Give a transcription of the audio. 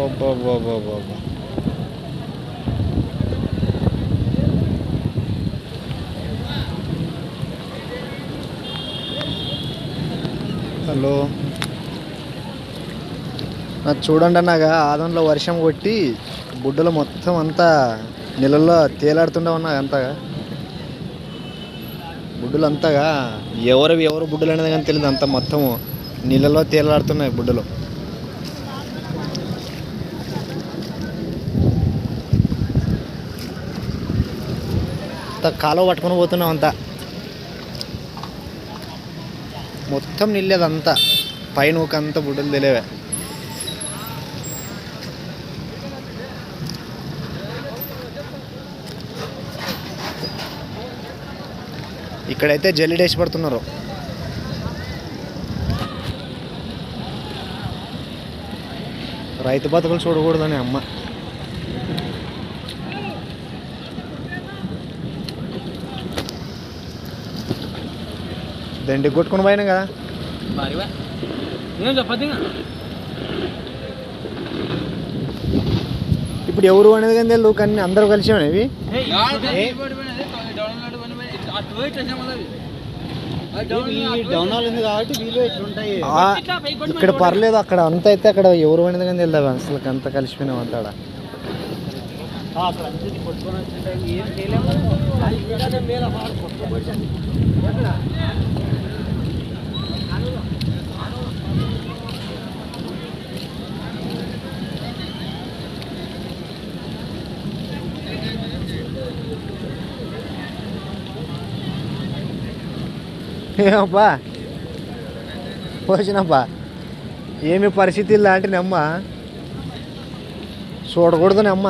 అబ్బబ్బబ్బబ్బబ్బ. Hello, అది చూడండి అన్నగా ఆదంలో వర్షం కొట్టి బుడ్డలు మొత్తం అంతా నీళ్ళల్లో తేలాడుతుండే ఉన్నాయి. అంతగా బుడ్డలు అంతగా ఎవరు బుడ్డలు అనేది కానీ తెలియదు. అంత మొత్తం నీళ్ళలో తేలాడుతున్నాయి బుడ్డలు. అంత కాలువ పట్టుకొని పోతున్నాం. అంతా మొత్తం నీళ్ళేదంతా పైన ఒక అంత బుడ్డలు తెలియవే. ఇక్కడైతే జల్లిడేసి పడుతున్నారు. రైతు బతుకులు చూడకూడదని అమ్మ. దండి కొట్టుకుని పోయినా కదా. ఇప్పుడు ఎవరు అనేది కానీ తెలియదు, కానీ అందరూ కలిసి ఇవి ఇక్కడ పర్లేదు. అక్కడ అంత అయితే అక్కడ ఎవరు అనేది కానీ తెలియదు. అసలు అంత కలిసిపోయినాం అంతా. ఏమప్పా వచ్చినప్పా, ఏమి పరిస్థితి ఇలాంటి అమ్మ చూడకూడదని అమ్మ.